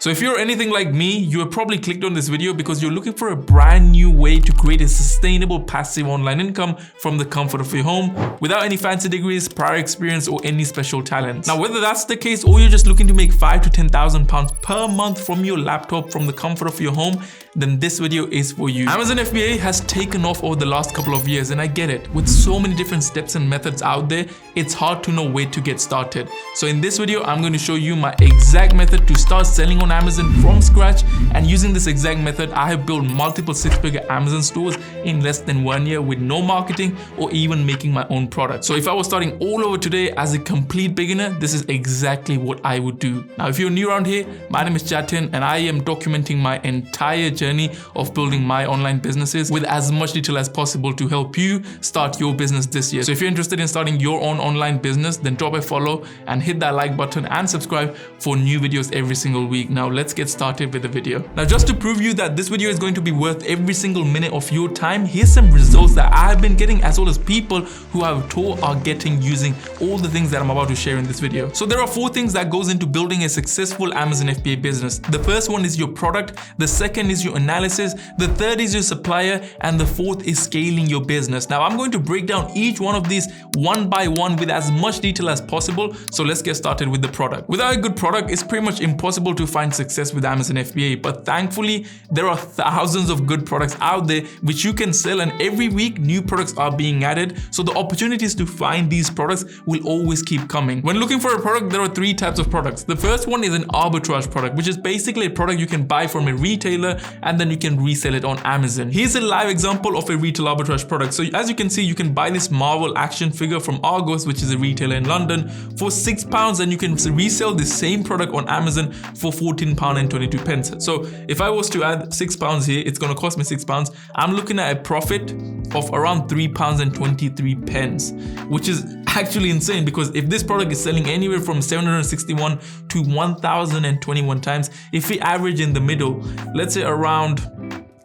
So if you're anything like me, you have probably clicked on this video because you're looking for a brand new way to create a sustainable passive online income from the comfort of your home without any fancy degrees, prior experience, or any special talents. Now, whether that's the case or you're just looking to make £5,000 to £10,000 per month from your laptop from the comfort of your home, then this video is for you. Amazon FBA has taken off over the last couple of years, and I get it. With so many different steps and methods out there, it's hard to know where to get started. So in this video, I'm going to show you my exact method to start selling on Amazon from scratch, and using this exact method, I have built multiple six-figure Amazon stores in less than 1 year with no marketing or even making my own product. So if I was starting all over today as a complete beginner, this is exactly what I would do. Now, if you're new around here, my name is Jatz and I am documenting my entire journey of building my online businesses with as much detail as possible to help you start your business this year. So if you're interested in starting your own online business, then drop a follow and hit that like button and subscribe for new videos every single week. Now let's get started with the video. Now, just to prove you that this video is going to be worth every single minute of your time, here's some results that I've been getting as well as people who I've told are getting using all the things that I'm about to share in this video. So there are 4 things that goes into building a successful Amazon FBA business. The first one is your product, the second is your analysis, the third is your supplier, and the fourth is scaling your business. Now I'm going to break down each one of these one by one with as much detail as possible. So let's get started with the product. Without a good product, it's pretty much impossible to find success with Amazon FBA, but thankfully there are thousands of good products out there which you can sell, and every week new products are being added, so the opportunities to find these products will always keep coming. When looking for a product, there are 3 types of products. The first one is an arbitrage product, which is basically a product you can buy from a retailer and then you can resell it on Amazon. Here's a live example of a retail arbitrage product. So as you can see, you can buy this Marvel action figure from Argos, which is a retailer in London, for £6, and you can resell the same product on Amazon for £14.22. So if I was to add £6 here, it's going to cost me £6. I'm looking at a profit of around £3.23, which is actually insane, because if this product is selling anywhere from 761 to 1021 times, if we average in the middle, let's say around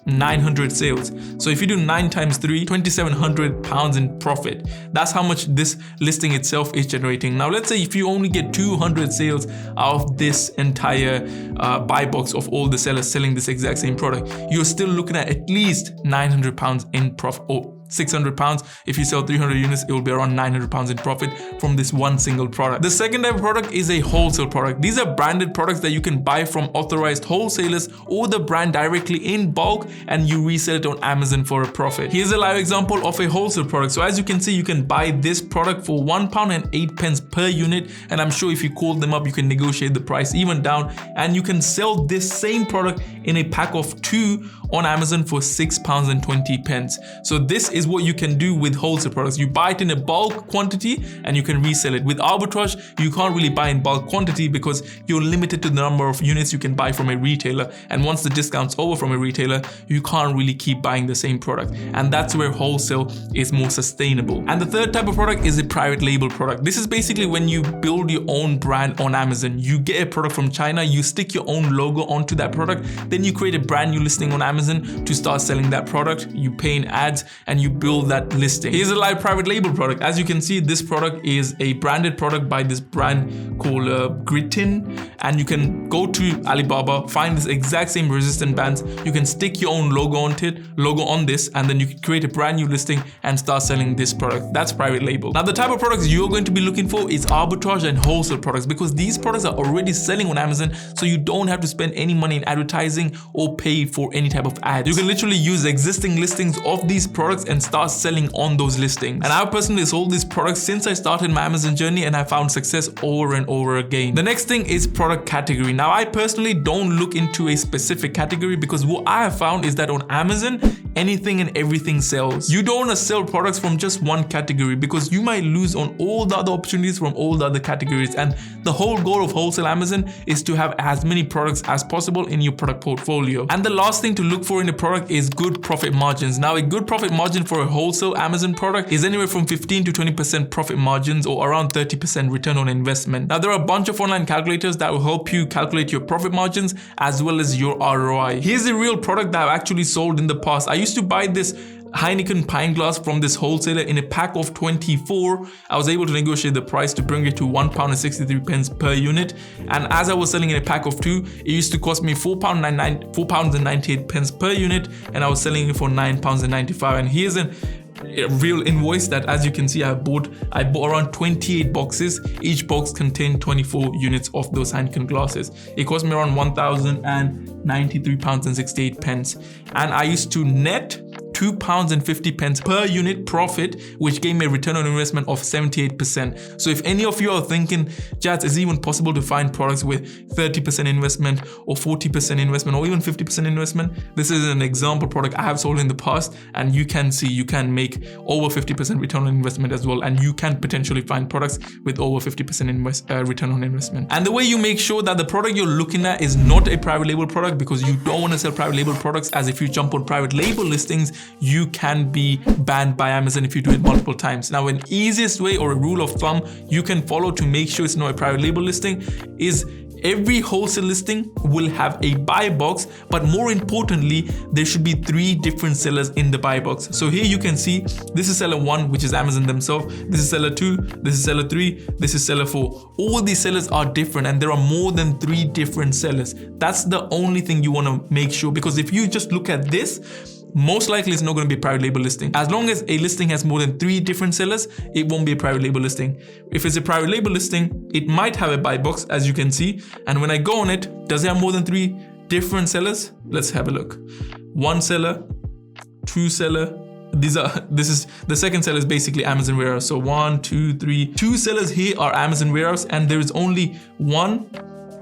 900 sales. So if you do 9 times 3, £2,700 in profit. That's how much this listing itself is generating. Now let's say if you only get 200 sales out of this entire buy box of all the sellers selling this exact same product, you're still looking at least £900 in profit, or £600. If you sell 300 units, it will be around £900 in profit from this one single product. The second type of product is a wholesale product. These are branded products that you can buy from authorized wholesalers or the brand directly in bulk, and you resell it on Amazon for a profit. Here's a live example of a wholesale product. So as you can see, you can buy this product for £1.08 per unit, and I'm sure if you call them up, you can negotiate the price even down, and you can sell this same product in a pack of 2 on Amazon for £6.20. So this is what you can do with wholesale products. You buy it in a bulk quantity and you can resell it. With arbitrage, you can't really buy in bulk quantity because you're limited to the number of units you can buy from a retailer, and once the discount's over from a retailer, you can't really keep buying the same product, and that's where wholesale is more sustainable. And the third type of product is a private label product. This is basically when you build your own brand on Amazon. You get a product from China, you stick your own logo onto that product, then you create a brand new listing on Amazon to start selling that product. You pay in ads and you build that listing. Here's a live private label product. As you can see, this product is a branded product by this brand called Gritin, and you can go to Alibaba, find this exact same resistant bands. You can stick your own logo on this, and then you can create a brand new listing and start selling this product. That's private label. Now the type of products you're going to be looking for is arbitrage and wholesale products, because these products are already selling on Amazon, so you don't have to spend any money in advertising or pay for any type of ads. You can literally use existing listings of these products and start selling on those listings. And I've personally sold these products since I started my Amazon journey, and I found success over and over again. The next thing is product category. Now I personally don't look into a specific category, because what I have found is that on Amazon, anything and everything sells. You don't want to sell products from just one category, because you might lose on all the other opportunities from all the other categories. And the whole goal of wholesale Amazon is to have as many products as possible in your product portfolio. And the last thing to look for in a product is good profit margins. Now a good profit margin for a wholesale Amazon product is anywhere from 15 to 20% profit margins, or around 30% return on investment. Now there are a bunch of online calculators that will help you calculate your profit margins as well as your ROI. Here's a real product that I've actually sold in the past. I used to buy this Heineken pint glass from this wholesaler in a pack of 24. I was able to negotiate the price to bring it to £1.63 per unit. And as I was selling in a pack of 2, it used to cost me £4.98 per unit, and I was selling it for £9.95. And here's a real invoice that, as you can see, I bought around 28 boxes. Each box contained 24 units of those Heineken glasses. It cost me around £1,093.68, and I used to net £2.50 per unit profit, which gave me a return on investment of 78%. So if any of you are thinking, Jatz, is it even possible to find products with 30% investment or 40% investment or even 50% investment? This is an example product I have sold in the past, and you can see you can make over 50% return on investment as well, and you can potentially find products with over 50% return on investment. And the way you make sure that the product you're looking at is not a private label product, because you don't want to sell private label products, as if you jump on private label listings, you can be banned by Amazon if you do it multiple times. Now, an easiest way or a rule of thumb you can follow to make sure it's not a private label listing is every wholesale listing will have a buy box, but more importantly, there should be 3 different sellers in the buy box. So here you can see this is seller 1, which is Amazon themselves. This is seller 2, this is seller 3, this is seller 4. All these sellers are different, and there are more than 3 different sellers. That's the only thing you want to make sure, because if you just look at this, most likely it's not going to be a private label listing. As long as a listing has more than 3 different sellers, it won't be a private label listing. If it's a private label listing, it might have a buy box, as you can see. And when I go on it, does it have more than 3 different sellers? Let's have a look. 1 seller, 2 seller. This is the second seller is basically Amazon warehouse. So 1, 2, 3. 2 sellers here are Amazon warehouse, and there is only 1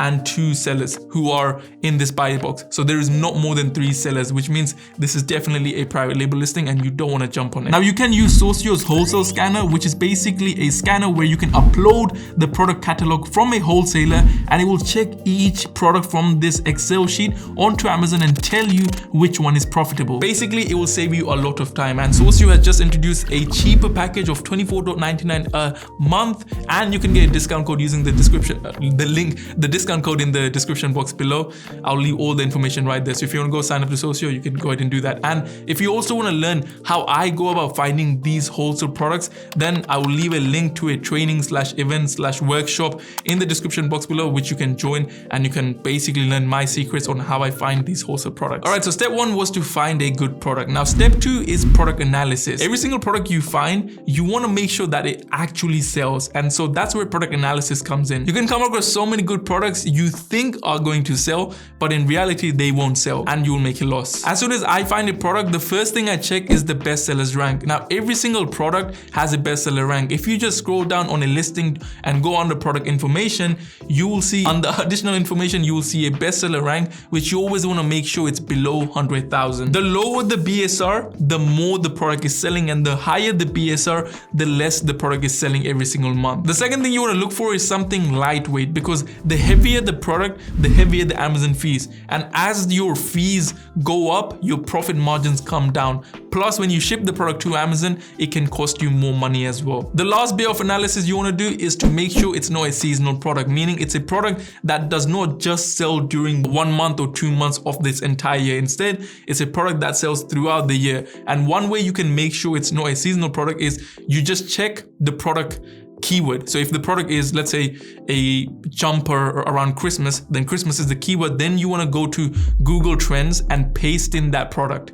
and 2 sellers who are in this buy box. So there is not more than 3 sellers, which means this is definitely a private label listing and you don't want to jump on it. Now you can use Soro's Wholesale Scanner, which is basically a scanner where you can upload the product catalog from a wholesaler, and it will check each product from this Excel sheet onto Amazon and tell you which one is profitable. Basically, it will save you a lot of time, and Soro has just introduced a cheaper package of $24.99 a month, and you can get a discount code using the description, the discount code in the description box below. I'll leave all the information right there. So if you want to go sign up to Soro, you can go ahead and do that. And if you also want to learn how I go about finding these wholesale products, then I will leave a link to a training/event/workshop in the description box below, which you can join, and you can basically learn my secrets on how I find these wholesale products. All right, so step 1 was to find a good product. Now step 2 is product analysis. Every single product you find, you want to make sure that it actually sells, and so that's where product analysis comes in. You can come across so many good products you think are going to sell, but in reality they won't sell, and you will make a loss. As soon as I find a product, the first thing I check is the bestsellers rank. Now every single product has a bestseller rank. If you just scroll down on a listing and go under product information, you will see under additional information, you will see a bestseller rank, which you always want to make sure it's below 100,000. The lower the BSR, the more the product is selling, and the higher the BSR, the less the product is selling every single month. The second thing you want to look for is something lightweight, because the heavier the product, the heavier the Amazon fees, and as your fees go up, your profit margins come down. Plus, when you ship the product to Amazon, it can cost you more money as well. The last bit of analysis you want to do is to make sure it's not a seasonal product, meaning it's a product that does not just sell during 1 month or 2 months of this entire year. Instead, it's a product that sells throughout the year. And one way you can make sure it's not a seasonal product is you just check the product keyword. So if the product is, let's say, a jumper around Christmas, then Christmas is the keyword. Then you want to go to Google Trends and paste in that product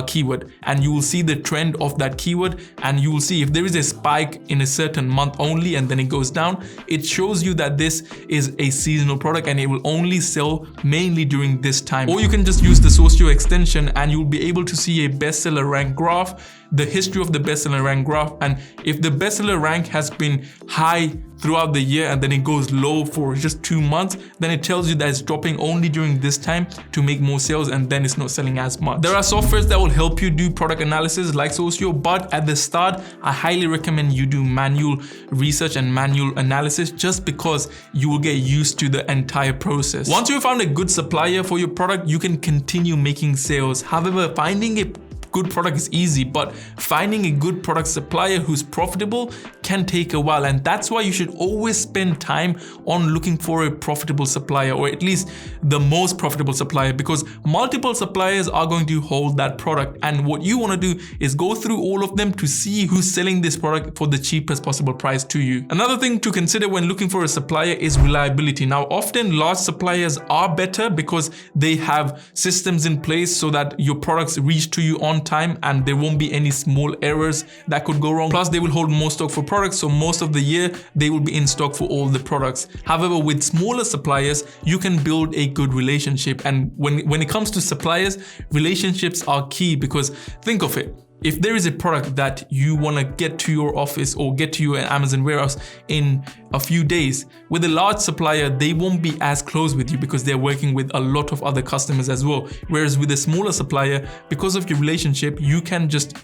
keyword, and you will see the trend of that keyword, and you will see if there is a spike in a certain month only and then it goes down, it shows you that this is a seasonal product and it will only sell mainly during this time. Or you can just use the Soro extension and you'll be able to see a bestseller rank graph, the history of the bestseller rank graph, and if the bestseller rank has been high throughout the year and then it goes low for just 2 months, then it tells you that it's dropping only during this time to make more sales, and then it's not selling as much. There are softwares that will help you do product analysis like Soro, but at the start, I highly recommend you do manual research and manual analysis, just because you will get used to the entire process. Once you found a good supplier for your product, you can continue making sales. However, finding a good product is easy, but finding a good product supplier who's profitable can take a while. And that's why you should always spend time on looking for a profitable supplier, or at least the most profitable supplier, because multiple suppliers are going to hold that product. And what you want to do is go through all of them to see who's selling this product for the cheapest possible price to you. Another thing to consider when looking for a supplier is reliability. Now, often large suppliers are better because they have systems in place so that your products reach to you on time and there won't be any small errors that could go wrong. Plus, they will hold more stock for products, so most of the year they will be in stock for all the products. However, with smaller suppliers, you can build a good relationship. And when it comes to suppliers, relationships are key, because think of it. If there is a product that you want to get to your office or get to your Amazon warehouse in a few days, with a large supplier, they won't be as close with you because they're working with a lot of other customers as well. Whereas with a smaller supplier, because of your relationship, you can just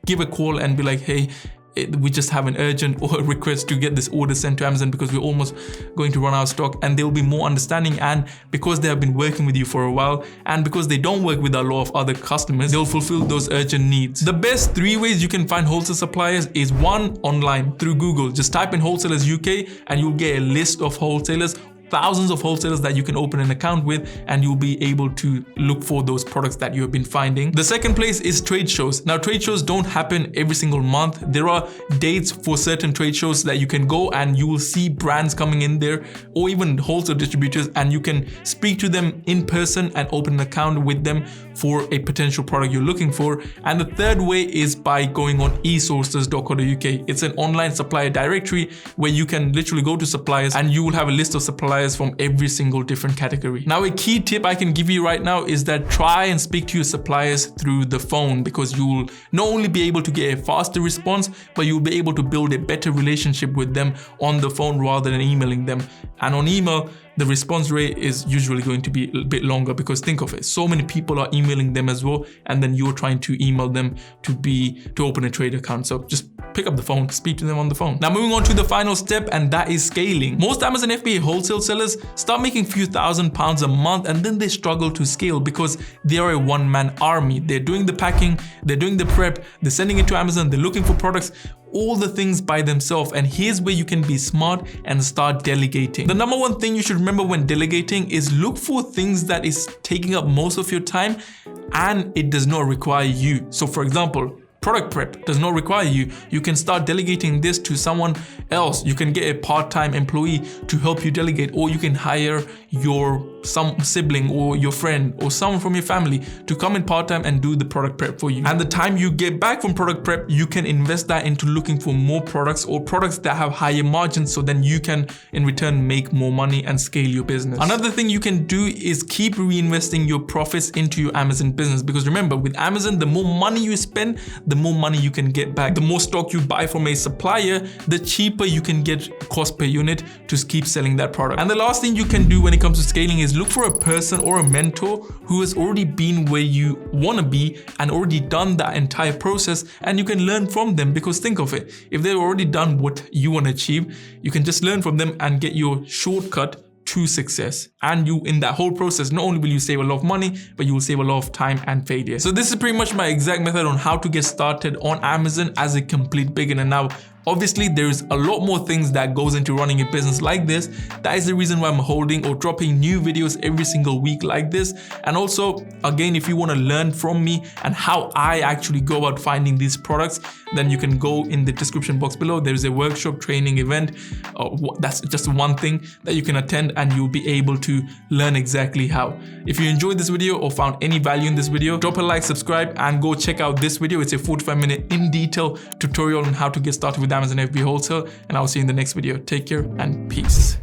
give a call and be like, hey, we just have an urgent or a request to get this order sent to Amazon because we're almost going to run out of stock. And they'll be more understanding, and because they have been working with you for a while and because they don't work with a lot of other customers, they'll fulfill those urgent needs. The best 3 ways you can find wholesale suppliers is: 1, online through Google. Just type in Wholesalers UK and you'll get a list of wholesalers, thousands of wholesalers that you can open an account with, and you'll be able to look for those products that you have been finding. The second place is trade shows. Now, trade shows don't happen every single month. There are dates for certain trade shows that you can go and you will see brands coming in there, or even wholesale distributors, and you can speak to them in person and open an account with them for a potential product you're looking for. And the third way is by going on esources.co.uk. It's an online supplier directory where you can literally go to suppliers and you will have a list of suppliers from every single different category. Now, a key tip I can give you right now is that try and speak to your suppliers through the phone, because you will not only be able to get a faster response, but you'll be able to build a better relationship with them on the phone rather than emailing them. And on email, the response rate is usually going to be a bit longer, because think of it, so many people are emailing them as well, and then you're trying to email them to open a trade account. So just pick up the phone, speak to them on the phone. Now, moving on to the final step, and that is scaling. Most Amazon FBA wholesale sellers start making a few £1,000s a month, and then they struggle to scale because they are a one-man army. They're doing the packing, they're doing the prep, they're sending it to Amazon, they're looking for products, all the things by themselves. And here's where you can be smart and start delegating. The number one thing you should remember when delegating is look for things that is taking up most of your time and it does not require you. So for example, product prep does not require you. You can start delegating this to someone else. You can get a part-time employee to help you delegate, or you can hire some sibling or your friend or someone from your family to come in part-time and do the product prep for you. And the time you get back from product prep, you can invest that into looking for more products or products that have higher margins, so then you can in return make more money and scale your business. Another thing you can do is keep reinvesting your profits into your Amazon business, because remember, with Amazon, the more money you spend, the more money you can get back. The more stock you buy from a supplier, the cheaper you can get cost per unit to keep selling that product. And the last thing you can do when it comes to scaling is look for a person or a mentor who has already been where you want to be and already done that entire process, and you can learn from them. Because think of it, if they've already done what you want to achieve, you can just learn from them and get your shortcut to success. And you, in that whole process, not only will you save a lot of money, but you will save a lot of time and failure. So this is pretty much my exact method on how to get started on Amazon as a complete beginner. Now, obviously, there's a lot more things that goes into running a business like this. That is the reason why I'm holding or dropping new videos every single week like this. And also, again, if you want to learn from me and how I actually go about finding these products, then you can go in the description box below. There's a workshop training event. That's just one thing that you can attend, and you'll be able to learn exactly how. If you enjoyed this video or found any value in this video, drop a like, subscribe, and go check out this video. It's a 45-minute in-detail tutorial on how to get started with Amazon FBA Wholesale, and I'll see you in the next video. Take care and peace.